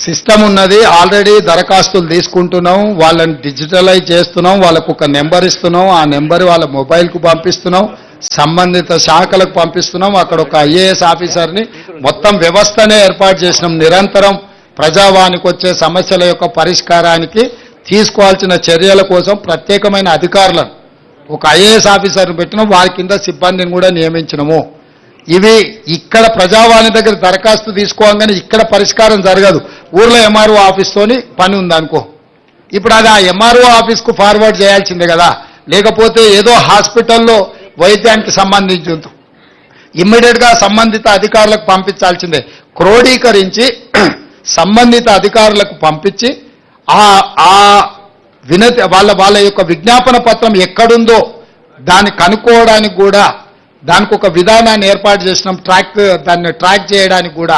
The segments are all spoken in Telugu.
సిస్టమ్ ఉన్నది. ఆల్రెడీ దరఖాస్తులు తీసుకుంటున్నాం, వాళ్ళని డిజిటలైజ్ చేస్తున్నాం, వాళ్ళకు ఒక నెంబర్ ఇస్తున్నాం, ఆ నెంబర్ వాళ్ళ మొబైల్కు పంపిస్తున్నాం, సంబంధిత శాఖలకు పంపిస్తున్నాం. అక్కడ ఒక ఐఏఎస్ ఆఫీసర్ని మొత్తం వ్యవస్థనే ఏర్పాటు చేసినాం. నిరంతరం ప్రజావానికి వచ్చే సమస్యల యొక్క పరిష్కారానికి తీసుకోవాల్సిన చర్యల కోసం ప్రత్యేకమైన అధికారులను ఒక ఐఏఎస్ ఆఫీసర్ని పెట్టినాం. వారి కింద సిబ్బందిని కూడా నియమించినము. ఇవి ఇక్కడ ప్రజావాణి దగ్గర దరఖాస్తు తీసుకోగానే ఇక్కడ పరిష్కారం జరగదు. ఊర్లో ఎంఆర్ఓ ఆఫీస్తోని పని ఉందనుకో, ఇప్పుడు అది ఆ ఎంఆర్ఓ ఆఫీస్కు ఫార్వర్డ్ చేయాల్సిందే కదా. లేకపోతే ఏదో హాస్పిటల్లో వైద్యానికి సంబంధించి ఇమ్మీడియట్గా సంబంధిత అధికారులకు పంపించాల్సిందే. క్రోడీకరించి సంబంధిత అధికారులకు పంపించి ఆ వినతి వాళ్ళ యొక్క విజ్ఞాపన పత్రం ఎక్కడుందో దాన్ని కనుక్కోవడానికి కూడా దానికి ఒక విధానాన్ని ఏర్పాటు చేసినాం. దాన్ని ట్రాక్ చేయడానికి కూడా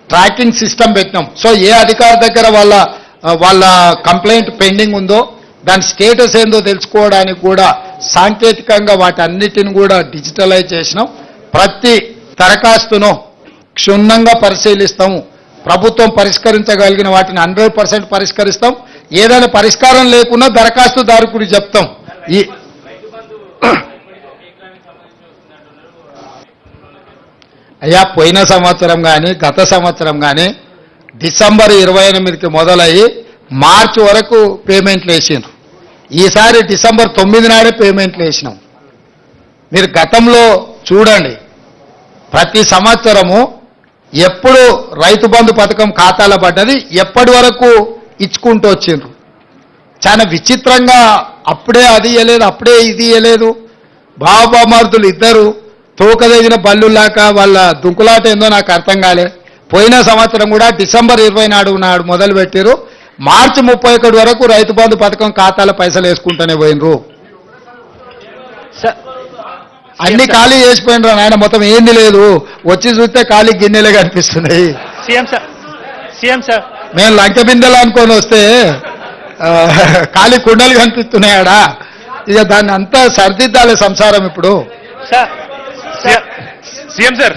ట్రాకింగ్ సిస్టమ్ పెట్టినాం. సో ఏ అధికారి దగ్గర వాళ్ళ కంప్లైంట్ పెండింగ్ ఉందో దాని స్టేటస్ ఏందో తెలుసుకోవడానికి కూడా సాంకేతికంగా వాటన్నిటిని కూడా డిజిటలైజ్ చేసినాం. ప్రతి దరఖాస్తును క్షుణ్ణంగా పరిశీలిస్తాము. ప్రభుత్వం పరిష్కరించగలిగిన వాటిని 100% పరిష్కరిస్తాం. ఏదైనా పరిష్కారం లేకున్నా దరఖాస్తుదారుకుడు చెప్తాం. అయ్యా, పోయిన సంవత్సరం కానీ గత సంవత్సరం కానీ డిసెంబర్ 28కి మొదలయ్యి మార్చి వరకు పేమెంట్లు వేసినారు. ఈసారి డిసెంబర్ 9 నాడే పేమెంట్లు వేసినాం. మీరు గతంలో చూడండి, ప్రతి సంవత్సరము ఎప్పుడు రైతు బంధు పథకం ఖాతాలో పడ్డది, ఎప్పటి వరకు ఇచ్చుకుంటూ వచ్చిండ్రు. చాలా విచిత్రంగా అప్పుడే అది ఇవ్వలేదు, అప్పుడే ఇది ఇవ్వలేదు. బాబామర్దులు ఇద్దరు తోకదగిన బల్లులాక వాళ్ళ దుంకులాట ఏందో నాకు అర్థం కాలే. పోయిన సంవత్సరం కూడా డిసెంబర్ 20 నాడు మొదలు పెట్టారు. మార్చి 31 వరకు రైతు బంధు పథకం ఖాతాలో పైసలు వేసుకుంటూనే పోయినరు. అన్ని ఖాళీ చేసిపోయినరు నాయన, మొత్తం ఏంది లేదు. వచ్చి చూస్తే ఖాళీ గిన్నెలే కనిపిస్తున్నాయి. మేము లంక బిందెలు అనుకొని వస్తే ఖాళీ కుండలు కనిపిస్తున్నాయాడా. ఇక దాన్ని అంతా సర్దిద్దాలి సంసారం ఇప్పుడు. CM sir